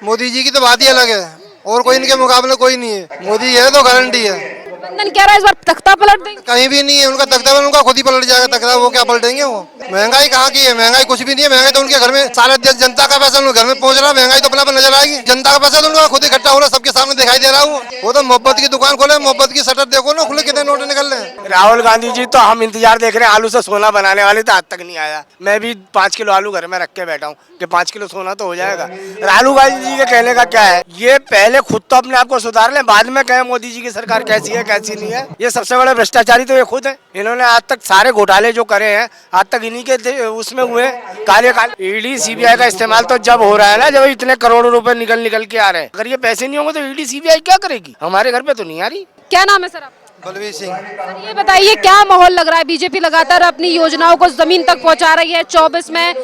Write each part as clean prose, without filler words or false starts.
मोदी जी की तो बात ही अलग है और कोई इनके मुकाबले कोई नहीं है। मोदी है तो गारंटी है। गठबंधन कह रहा है इस बार तख्ता पलट देंगे। कहीं भी नहीं है उनका तख्ता, उनका खुद ही पलट जाएगा तख्ता। वो क्या पलटेंगे? वो महंगाई कहाँ की है? महंगाई कुछ भी नहीं है। महंगाई तो उनके घर में सारे देश जनता का पैसा उनके घर में पहुंच रहा है। महंगाई तो अपना नजर आएगी। जनता का पैसा तो उनका खुद इकट्ठा हो रहा है, सबके सामने दिखाई दे रहा है। वो तो मोहब्बत की दुकान खोले, मोहब्बत की शटर देखो ना, खुले कितने नोट निकल रहे हैं। राहुल गांधी जी तो हम इंतजार देख रहे हैं, आलू से सोना बनाने वाले तो आज तक नहीं आया। मैं भी 5 किलो आलू घर में रख के बैठा हूँ कि 5 किलो सोना तो हो जाएगा। राहुल गांधी जी के कहने का क्या है, ये पहले खुद तो अपने आप को सुधार लें, बाद में कहें मोदी जी की सरकार कैसी है कैसी नहीं है। ये सबसे बड़े भ्रष्टाचारी तो ये खुद है। इन्होंने आज तक सारे घोटाले जो करे हैं आज तक इन्हीं के उसमें हुए काले काले। ईडी सीबीआई का इस्तेमाल तो जब हो रहा है ना, जब इतने करोड़ों रुपए निकल निकल के आ रहे हैं। अगर ये पैसे नहीं होंगे तो ईडी सीबीआई क्या करेगी? हमारे घर पे तो नहीं आ रही। क्या नाम है सर आपका? बलवीर सिंह। सर ये बताइए क्या माहौल लग रहा है? बीजेपी लगातार अपनी योजनाओं को जमीन तक पहुंचा रही है। 24 में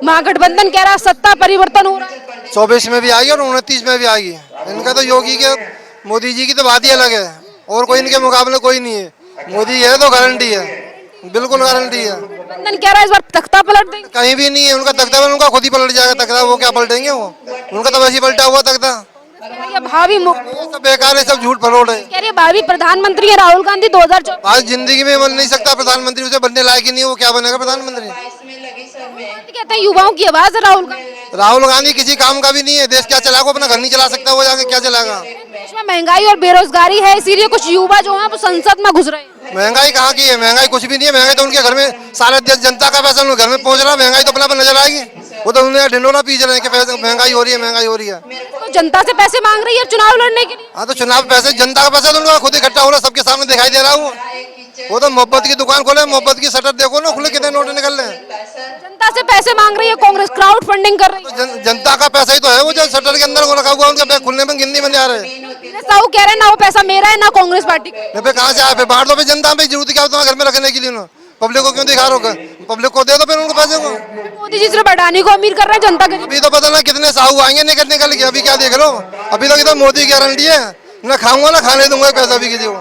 महागठबंधन कह रहा है सत्ता परिवर्तन हो रहा है। 24 में भी आएगी और 29 में भी आएगी। इनका तो योगी के मोदी जी की तो बात ही अलग है और कोई इनके मुकाबले कोई नहीं है। मोदी है तो गारंटी है, बिल्कुल गारंटी है। गठबंधन कह रहा है इस बार तख्ता पलट देंगे। कहीं भी नहीं है उनका तख्ता, उनका खुद ही पलट जाएगा तख्ता। वो क्या पलटेंगे? वो उनका तो वैसे ही पलटा हुआ तख्ता। ये भावी ये सब बेकार है, सब झूठ फरोड़ है। कह रही है भावी प्रधानमंत्री है राहुल गांधी 2024। आज जिंदगी में बन नहीं सकता प्रधानमंत्री, उसे बनने लायक ही नहीं है। वो क्या बनेगा प्रधानमंत्री? कहते हैं युवाओं की आवाज है राहुल गांधी। राहुल गांधी किसी काम का भी नहीं है। देश क्या चलाएगा? वो अपना घर नहीं चला सकता। वो जाके क्या चलाएगा? देश में महंगाई और बेरोजगारी है, इसीलिए कुछ युवा जो है वो संसद में घुस रहे हैं। महंगाई कहाँ की है? महंगाई कुछ भी नहीं है। महंगाई तो उनके घर में सारे देश जनता का पैसा उनके घर में पहुंच रहा है। महंगाई तो अपना पर नजर आएगी। वो तो उन्हें ढिंडोरा पीस रहे हैं कि पैसे महंगाई हो रही है, महंगाई हो रही है। तो जनता से पैसे मांग रही है चुनाव लड़ने के लिए। हाँ तो चुनाव पैसे, जनता का पैसा तो उनका खुद इकट्ठा हो रहा है, सबके सामने दिखाई दे रहा है। वो तो मोहब्बत की दुकान खोले, मोहब्बत की शटर देखो ना, खुले कितने नोट निकल रहे हैं। जनता से पैसे मांग रही है कांग्रेस, क्राउड फंडिंग कर रही है। जनता का पैसा ही तो है वो जो शटर के अंदर वो रखा हुआ है। उनका बैग खुलने में गिनती बन जा रहे हैं। साहू कह रहे हैं ना वो पैसा मेरा है ना कांग्रेस पार्टी का। पे कहाँ से आए? बांट दो पे, जनता पे जरूरत क्या होता है घर में रखने के लिए ना? पब्लिक को क्यों दिखा रहे हो? पब्लिक को दे दो फिर उनको पैसे को। मोदी जी सिर्फ अडानी को अमीर कर रहे हैं, जनता के। अभी तो पता ना कितने साहू आएंगे निकल के। अभी क्या देख लो, अभी तो कितना मोदी की गारंटी है, ना खाऊंगा ना खाने दूंगा पैसा भी किसी को।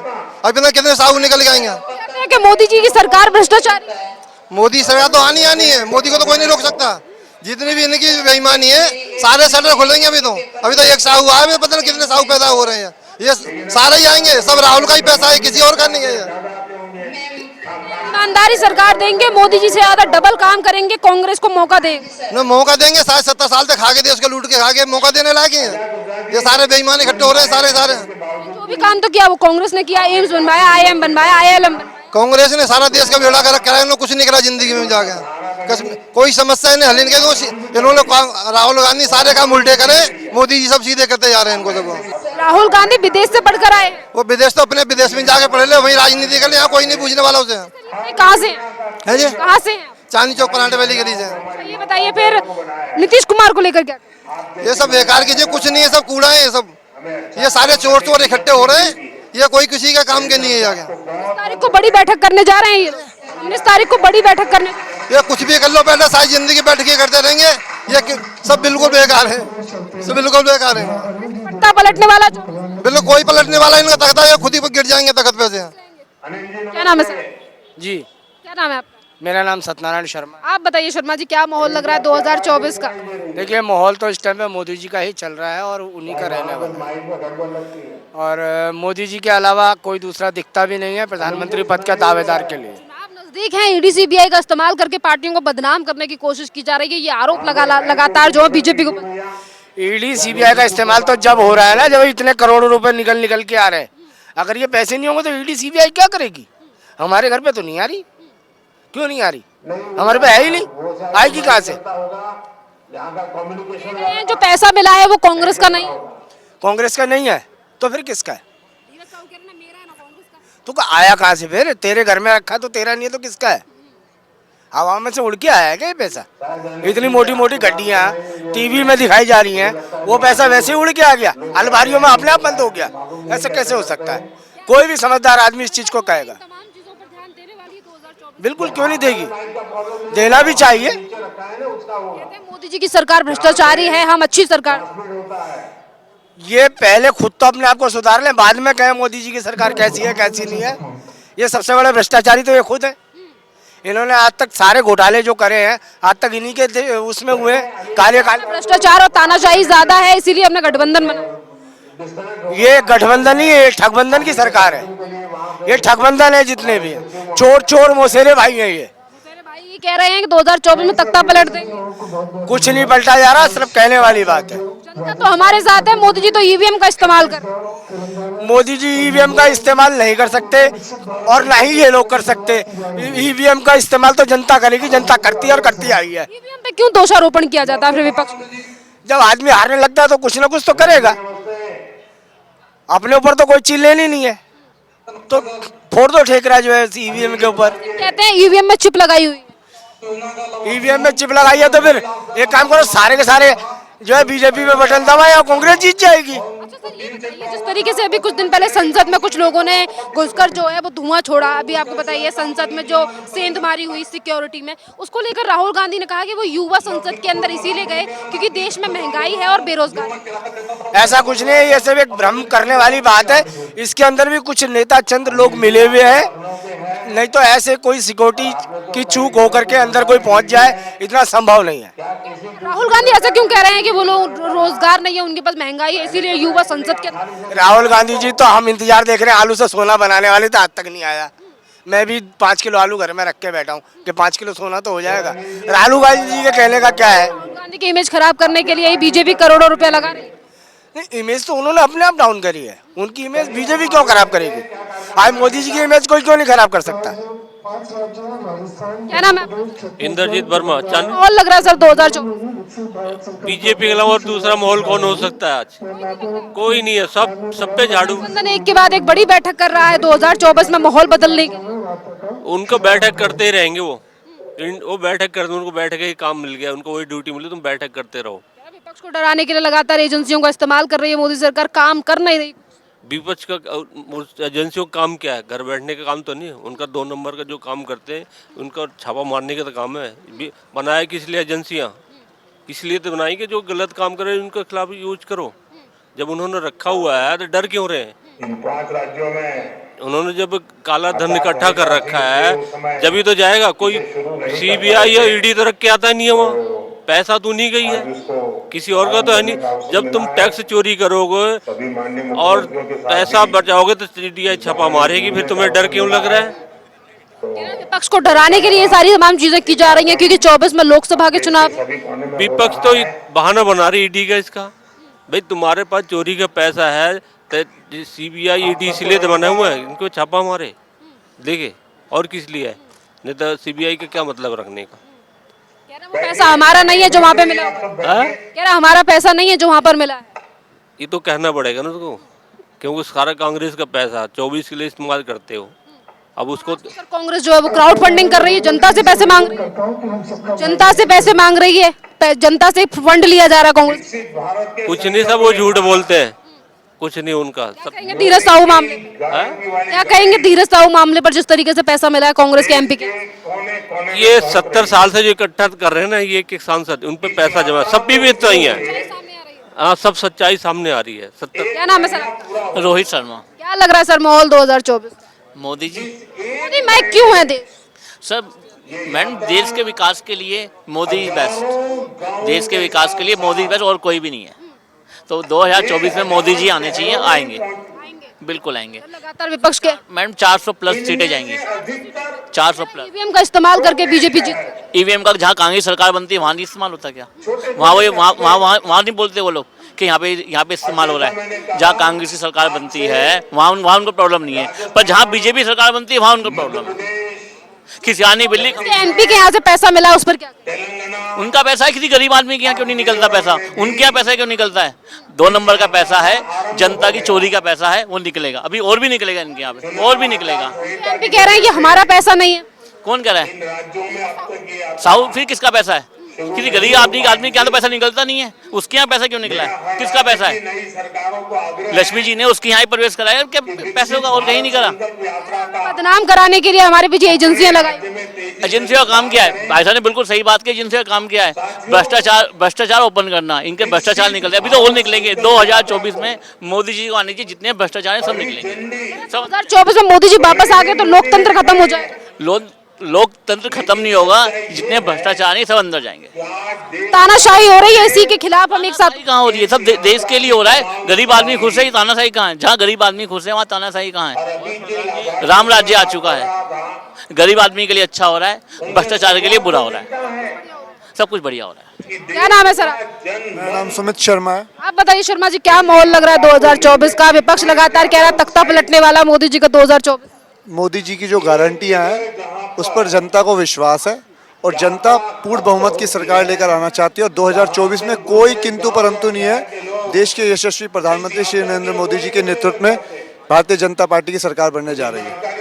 अभी ना कितने साहू निकल के आएंगे। कहते हैं कि मोदी जी की सरकार भ्रष्टाचारी है। मोदी सरकार तो आनी है। मोदी को तो कोई नहीं रोक सकता। जितनी भी इनकी बेईमानी है सारे शटर खुलेंगे। अभी तो एक साहू आए, पता नहीं कितने साहू पैदा हो रहे हैं। ये सारे ही आएंगे, सब राहुल का ही पैसा है, किसी और का नहीं है। ईमानदारी सरकार देंगे, मोदी जी से ज्यादा डबल काम करेंगे, कांग्रेस को मौका देंगे। न मौका देंगे, 60-70 साल तक खा के देश को लूट के खा के मौका देने लायक है। ये सारे बेईमान इकट्ठे हो रहे हैं सारे। जो भी काम तो किया वो कांग्रेस ने किया, एम्स बनवाया, IIM बनवाया, ILM बनवाया। कांग्रेस ने सारा देश का बेड़ा कर रखा है। कुछ निकला जिंदगी में जाके कोई समस्या नहीं हल इनके। तो इन्होंने राहुल गांधी सारे काम उल्टे करे, मोदी जी सब सीधे करते जा रहे हैं इनको सब। राहुल गांधी विदेश से पढ़कर आए। वो विदेश तो अपने विदेश में जाके पढ़े ले, वही राजनीति कर ले। यहाँ कोई नहीं पूछने वाला उसे। कहाँ से है जी? कहाँ से हैं? चांदनी चौक परांठे वाली गली से। ये बताइए फिर नीतीश कुमार को लेकर क्या? ये सब बेकार कीजिए, कुछ नहीं है, सब कूड़ा है ये सब। ये सारे चोर इकट्ठे हो रहे हैं। ये कोई किसी का काम के नहीं है। जाके 19 तारीख को बड़ी बैठक करने जा रहे हैं ये। 19 तारीख को बड़ी बैठक करने। ये कुछ भी कर लो, पहले सारी जिंदगी बैठ के करते रहेंगे। ये सब बिल्कुल बेकार है, सब बिल्कुल बेकार है। पत्ता पलटने वाला जो। बिल्कुल कोई पलटने वाला इनका तख्ता है, खुद ही गिर जाएंगे तख्त पे से। क्या नाम है सर? जी, क्या नाम है आपका? मेरा नाम सत्यनारायण शर्मा। आप बताइए शर्मा जी, क्या माहौल लग रहा है 2024 का? देखिए माहौल तो इस टाइम पे मोदी जी का ही चल रहा है और उन्हीं का रहने वाला है। और मोदी जी के अलावा कोई दूसरा दिखता भी नहीं है प्रधानमंत्री पद का दावेदार के लिए। चुनाव नजदीक है, ईडी सीबीआई का इस्तेमाल करके पार्टियों को बदनाम करने की कोशिश की जा रही है। ये आरोप लगातार जो है बीजेपी को। ईडी सीबीआई का इस्तेमाल तो जब हो रहा है ना, जब इतने करोड़ों रुपए निकल के आ रहे हैं। अगर ये पैसे नहीं होंगे तो ईडी सीबीआई क्या करेगी? हमारे घर पे तो नहीं आ रही। क्यों नहीं आ रही? हमारे पे है ही नहीं, आएगी कहाँ से? जो पैसा मिला है वो कांग्रेस का नहीं है। कांग्रेस का नहीं है तो फिर किसका है? तो आया कहाँ से फिर? तेरे घर में रखा तो तेरा नहीं है तो किसका है? हवा में से उड़ के आया है क्या ये पैसा? इतनी मोटी मोटी गड्डियाँ टीवी में दिखाई जा रही हैं, वो पैसा वैसे ही उड़ के आ गया, अलमारियों में अपने आप बंद हो गया। ऐसा कैसे हो सकता है? कोई भी समझदार आदमी इस चीज को कहेगा। बिल्कुल क्यों नहीं देगी, देना भी चाहिए। मोदी जी की सरकार भ्रष्टाचारी है, हम अच्छी सरकार। ये पहले खुद तो अपने आप को सुधार लें, बाद में कहें मोदी जी की सरकार कैसी है कैसी नहीं है। ये सबसे बड़े भ्रष्टाचारी तो ये खुद है। इन्होंने आज तक सारे घोटाले जो करे हैं आज तक इन्हीं के उसमें हुए हैं, काले काले। भ्रष्टाचार और तानाशाही ज्यादा है, इसीलिए अपना गठबंधन बना। ये गठबंधन ही है, ये ठगबंधन की सरकार है, ये ठगबंधन है जितने भी हैं। चोर चोर मौसेरे भाई हैं ये। मेरे भाई ये कह रहे हैं कि 2024 में तख्ता पलट देंगे। कुछ नहीं पलटा जा रहा, सिर्फ कहने वाली बात है। जनता तो हमारे साथ है, मोदी जी तो ईवीएम का इस्तेमाल कर रहे हैं। मोदी जी ईवीएम का इस्तेमाल नहीं कर सकते और ना ही ये लोग कर सकते। ईवीएम का इस्तेमाल तो जनता करेगी, जनता करती है और करती आई है। ईवीएम पे क्यों दोषारोपण किया जाता है फिर विपक्ष को? जब आदमी हारने लगता है तो कुछ ना कुछ तो करेगा, अपने ऊपर तो कोई चीज लेनी नहीं है तो फोड़ दो ठेकरा जो है ईवीएम के ऊपर। कहते हैं ईवीएम में चिप लगाई हुई है। ईवीएम में चिप लगाई है तो फिर एक काम करो, सारे के सारे जो है बीजेपी में बटन दबाए और कांग्रेस जीत जाएगी। अच्छा सर, ये बताइए, जिस तरीके से अभी कुछ दिन पहले संसद में कुछ लोगों ने घुसकर जो है वो धुआं छोड़ा, अभी आपको बताइए संसद में जो सेंधमारी हुई सिक्योरिटी में, उसको लेकर राहुल गांधी ने कहा कि वो युवा संसद के अंदर इसीलिए गए क्योंकि देश में महंगाई है और बेरोजगारी। ऐसा कुछ नहीं है, ये सब एक भ्रम करने वाली बात है। इसके अंदर भी कुछ नेता चंद लोग मिले हुए हैं, नहीं तो ऐसे कोई सिक्योरिटी की चूक होकर के अंदर कोई पहुंच जाए इतना संभव नहीं है। राहुल गांधी ऐसा क्यों कह रहे हैं कि वो लोग रोजगार नहीं है, उनके पास महंगाई है, इसीलिए युवा संसद के अंदर? राहुल गांधी जी तो हम इंतजार देख रहे हैं, आलू से सोना बनाने वाले तो आज तक नहीं आया। मैं भी 5 किलो आलू घर में रख के बैठा हूँ कि 5 किलो सोना तो हो जाएगा। राहुल गांधी जी के कहने का क्या है? राहुल गांधी की इमेज खराब करने के लिए ही बीजेपी करोड़ों रुपया लगा रही है। नहीं, इमेज तो उन्होंने अपने आप डाउन करी है, उनकी इमेज बीजेपी क्यों खराब करेगी? आज मोदी जी की इमेज कोई क्यों नहीं खराब कर सकता? क्या नाम है आपका? इंद्रजीत वर्मा। चांद माहौल लग रहा है सर 2024? बीजेपी के अलावा और दूसरा माहौल कौन हो सकता है आज? कोई नहीं है, सब पे झाड़ू। गठबंधन एक के बाद एक बड़ी बैठक कर रहा है 2024 में माहौल बदलने के लिए। उनको बैठक करते ही रहेंगे वो बैठक करते, उनको बैठक का ही काम मिल गया, उनको वही ड्यूटी मिली, तुम बैठक करते रहो। विपक्ष को डराने के लिए लगातार एजेंसियों का इस्तेमाल कर रही है मोदी सरकार, काम कर नहीं रही। विपक्ष का एजेंसियों का काम क्या है? घर बैठने का काम तो नहीं है उनका। 2 नंबर का जो काम करते हैं उनका छापा मारने का तो काम है। बनाया किस लिए एजेंसियां? इसलिए तो बनाई कि जो गलत काम करे उनके खिलाफ यूज करो। जब उन्होंने रखा हुआ है तो डर क्यों रहे हैं? इन 5 राज्यों में उन्होंने जब काला धन इकट्ठा कर रखा है जब ही तो जाएगा। कोई सीबीआई या ईडी तो रख के आता नहीं है वहाँ, पैसा तो नहीं गई है, किसी और का तो है नहीं। जब तुम टैक्स चोरी करोगे और पैसा बचाओगे तो सीबीआई छापा मारेगी, फिर तुम्हें डर क्यों लग रहा है? विपक्ष को डराने के लिए ये सारी तमाम चीजें की जा रही हैं क्योंकि 24 में लोकसभा के चुनाव। विपक्ष तो बहाना बना रही ईडी का इसका। भाई तुम्हारे पास चोरी का पैसा है तो सीबीआई ईडी इसलिए तो बना हुआ है इनको छापा मारे, देखे और किस लिए है? नहीं तो सीबीआई का क्या मतलब रखने का? कह रहा वो पैसा हमारा नहीं है जो वहाँ पे मिला है। कह रहा हमारा पैसा नहीं है जो वहाँ पर मिला है। ये तो कहना पड़ेगा ना उसको, क्योंकि सारा कांग्रेस का पैसा 24 के लिए इस्तेमाल करते हो। अब उसको सर कांग्रेस जो है वो क्राउड फंडिंग कर रही है, जनता से पैसे मांग रही है, जनता से पैसे मांग रही है, जनता से फंड लिया जा रहा है कांग्रेस। कुछ नहीं, सब वो झूठ बोलते हैं, कुछ नहीं उनका सब। कहेंगे धीरज साहू मामले क्या कहेंगे धीरज साहू मामले पर जिस तरीके से पैसा मिला है कांग्रेस के एमपी के? ये 70 साल से जो इकट्ठा कर रहे हैं ना ये एक सांसद, उन पे पैसा जमा सब भी तो ही है। हाँ, सब सच्चाई सामने आ रही है। 70। क्या नाम है सर आपका? रोहित शर्मा। क्या लग रहा है सर माहौल 2024? मोदी जी। मोदी मैं क्यों है देश? सर मैडम देश के विकास के लिए मोदी इज बेस्ट, देश के विकास के लिए मोदी इज बेस्ट और कोई भी नहीं है। तो 2024 में मोदी जी आने चाहिए, आएंगे, बिल्कुल आएंगे। लगातार विपक्ष के मैडम 400 प्लस सीटें जाएंगी, 400 प्लस। ईवीएम का इस्तेमाल करके बीजेपी जीत। ईवीएम का जहाँ कांग्रेस सरकार बनती है वहाँ नहीं इस्तेमाल होता क्या? वहाँ नहीं बोलते वो लोग कि यहाँ पे इस्तेमाल हो रहा है। जहाँ कांग्रेस की सरकार बनती है वहाँ उनको प्रॉब्लम नहीं है, पर जहाँ बीजेपी सरकार बनती है वहाँ उनको प्रॉब्लम है। किसानी बिल्ली एमपी के यहाँ से पैसा मिला उस पर क्या? उनका पैसा है, किसी गरीब आदमी के यहाँ क्यों नहीं निकलता पैसा? उनके यहाँ पैसा क्यों निकलता है? 2 नंबर का पैसा है, जनता की चोरी का पैसा है, वो निकलेगा। अभी और भी निकलेगा इनके यहाँ पे, और भी निकलेगा। एमपी कह रहे हैं कि हमारा पैसा नहीं है। कौन कह रहा है? साहू फिर किसका पैसा है? किसी गरीब आदमी के यहाँ तो पैसा निकलता नहीं है, उसके यहाँ पैसा क्यों निकला है? किसका पैसा है? लक्ष्मी जी ने उसके यहाँ ही प्रवेश कराया, क्या पैसे का और कहीं नहीं करा। बदनाम कराने के लिए हमारे पीछे एजेंसियां लगाई। एजेंसियों का काम क्या है? भाई साहब ने बिल्कुल सही बात की, एजेंसियों का काम क्या है? भ्रष्टाचार ओपन करना। इनके भ्रष्टाचार निकलते अभी तो और निकलेंगे। 2024 में मोदी जी को आने चाहिए, जितने भ्रष्टाचार है सब निकलेंगे। 2024 में मोदी जी वापस आ गए तो लोकतंत्र खत्म हो जाए। लोकतंत्र खत्म नहीं होगा, जितने भ्रष्टाचार हैं सब अंदर जाएंगे। तानाशाही हो रही है, इसी के खिलाफ हम एक साथ। तानाशाही कहाँ हो रही है? सब देश के लिए हो रहा है। गरीब आदमी खुश है, तानाशाही कहाँ है? जहाँ गरीब आदमी खुश है वहाँ तानाशाही कहाँ है? राम राज्य आ चुका है, गरीब आदमी के लिए अच्छा हो रहा है, भ्रष्टाचार के लिए बुरा हो रहा है, सब कुछ बढ़िया हो रहा है। क्या नाम है सर? मेरा नाम सुमित शर्मा है। आप बताइए शर्मा जी, क्या माहौल लग रहा है 2024 का? विपक्ष लगातार कह रहा है तख्ता पलटने वाला मोदी जी का 2024। मोदी जी की जो गारंटियां हैं उस पर जनता को विश्वास है और जनता पूर्ण बहुमत की सरकार लेकर आना चाहती है और 2024 में कोई किंतु परंतु नहीं है। देश के यशस्वी प्रधानमंत्री श्री नरेंद्र मोदी जी के नेतृत्व में भारतीय जनता पार्टी की सरकार बनने जा रही है।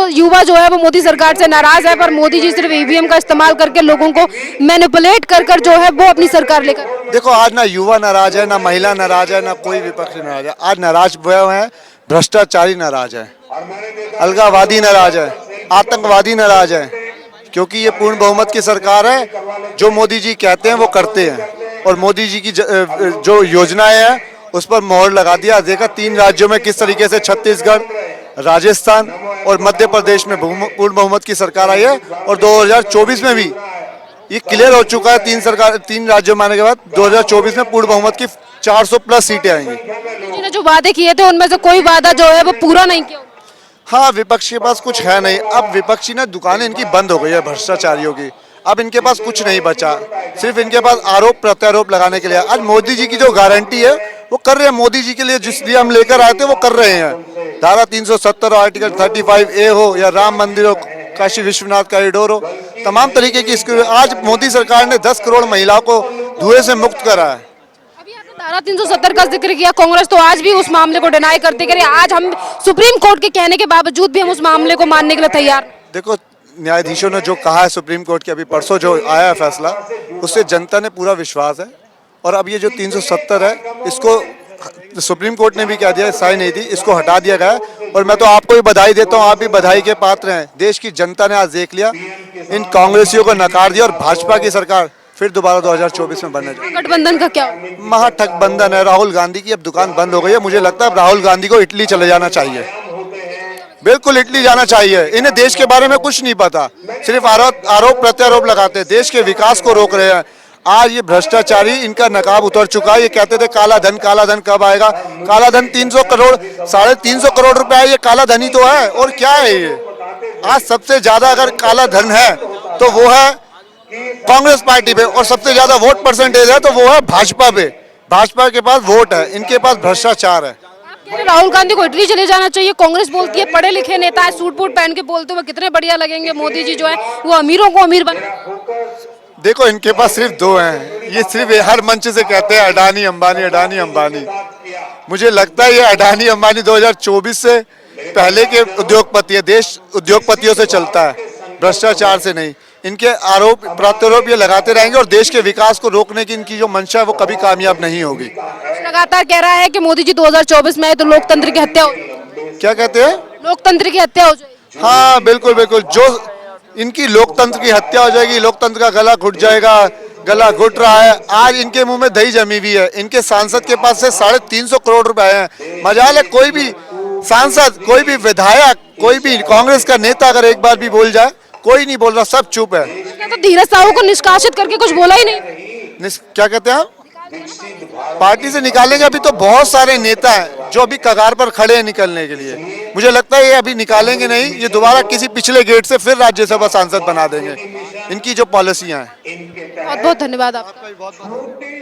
युवा जो है वो मोदी सरकार से नाराज है, पर मोदी जी सिर्फ ईवीएम का इस्तेमाल करके लोगों को मैनिपुलेट कर कर जो है वो अपनी सरकार लेकर। देखो, आज ना युवा नाराज है, ना महिला नाराज है, ना कोई विपक्षी नाराज है। आज नाराज वो है भ्रष्टाचारी नाराज है, अलगावादी नाराज है, आतंकवादी नाराज है, क्योंकि ये पूर्ण बहुमत की सरकार है। जो मोदी जी कहते हैं वो करते हैं और मोदी जी की जो योजनाएं हैं उस पर मोहर लगा दिया। देखा 3 राज्यों में किस तरीके से छत्तीसगढ़, राजस्थान और मध्य प्रदेश में पूर्ण बहुमत की सरकार आई है और 2024 में भी ये क्लियर हो चुका है। 3 राज्यों में आने के बाद 2024 में पूर्ण बहुमत की 400 प्लस सीटें आएंगी। जिन्होंने जो वादे किए थे उनमें से कोई वादा जो है वो पूरा नहीं किया। हाँ, विपक्ष के पास कुछ है नहीं। अब विपक्षी ना दुकानें इनकी बंद हो गई है भ्रष्टाचारियों की। अब इनके पास कुछ नहीं बचा, सिर्फ इनके पास आरोप प्रत्यारोप लगाने के लिए। आज मोदी जी की जो गारंटी है वो कर रहे हैं, मोदी जी के लिए जिस लिए हम लेकर आए थे वो कर रहे हैं। धारा 370 और आर्टिकल 35A हो या राम मंदिर हो, काशी विश्वनाथ कॉरिडोर हो, तमाम तरीके की इसके आज मोदी सरकार ने 10 करोड़ महिलाओं को धुएं से मुक्त करा है। अभी आपने धारा 370 का जिक्र किया, कांग्रेस तो आज भी उस मामले को डिनाई करते करे। आज हम सुप्रीम कोर्ट के कहने के बावजूद भी हम उस मामले को मानने के लिए तैयार। देखो, न्यायाधीशों ने जो कहा है सुप्रीम कोर्ट के, अभी परसों जो आया है फैसला, उससे जनता ने पूरा विश्वास है। और अब ये जो 370 है इसको सुप्रीम कोर्ट ने भी क्या दिया, साइन नहीं दी, इसको हटा दिया गया है। और मैं तो आपको भी बधाई देता हूँ, आप भी बधाई के पात्र हैं। देश की जनता ने आज देख लिया, इन कांग्रेसियों को नकार दिया और भाजपा की सरकार फिर दोबारा 2024 में बनने जाए। गठबंधन का क्या? महागठबंधन है। राहुल गांधी की अब दुकान बंद हो गई है। मुझे लगता है अब राहुल गांधी को इटली चले जाना चाहिए, बिल्कुल इटली जाना चाहिए। इन्हें देश के बारे में कुछ नहीं पता, सिर्फ आरोप प्रत्यारोप लगाते हैं, देश के विकास को रोक रहे हैं। आज ये भ्रष्टाचारी, इनका नकाब उतर चुका है। ये कहते थे काला धन कब आएगा। काला धन 300 करोड़ 350 करोड़ रुपए है, ये काला धन ही तो है। और क्या है ये? आज सबसे ज्यादा अगर काला धन है तो वो है कांग्रेस पार्टी पे, और सबसे ज्यादा वोट परसेंटेज है तो वो है भाजपा पे। भाजपा के पास वोट है, इनके पास भ्रष्टाचार है। राहुल गांधी को इटली चले जाना चाहिए। कांग्रेस बोलती है पढ़े लिखे नेता है, सूट बूट पहन के बोलते हुए कितने बढ़िया लगेंगे। मोदी जी जो है वो अमीरों को अमीर बन। देखो, इनके पास सिर्फ 2 हैं। ये सिर्फ हर मंच से कहते हैं अडानी अंबानी, अडानी अंबानी। मुझे लगता है ये अडानी अंबानी 2024 से पहले के उद्योगपति है। देश उद्योगपतियों से चलता है, भ्रष्टाचार से नहीं। इनके आरोप प्रत्यारोप ये लगाते रहेंगे और देश के विकास को रोकने की इनकी जो मंशा है वो कभी कामयाब नहीं होगी। लगातार कह रहा है कि मोदी जी 2024 में आए तो लोकतंत्र की हत्या हो। क्या कहते हैं? लोकतंत्र की हत्या हो जाएगी। हाँ, बिल्कुल बिल्कुल। जो इनकी लोकतंत्र की हत्या हो जाएगी, लोकतंत्र का गला घुट जाएगा, गला घुट रहा है। आज इनके मुंह में दही जमी हुई है। इनके सांसद के पास से 350 करोड़ रुपए हैं। मजाल है, कोई भी सांसद, कोई भी विधायक, कोई भी कांग्रेस का नेता अगर एक बार भी बोल जाए, कोई नहीं बोल रहा, सब चुप है। तो धीरज साहू को निष्कासित करके कुछ बोला ही नहीं। क्या कहते हैं आप? पार्टी से निकालेंगे। अभी तो बहुत सारे नेता हैं जो अभी कगार पर खड़े हैं निकलने के लिए। मुझे लगता है ये अभी निकालेंगे नहीं, ये दोबारा किसी पिछले गेट से फिर राज्यसभा सांसद बना देंगे। इनकी जो पॉलिसियां हैं। बहुत बहुत धन्यवाद आपका।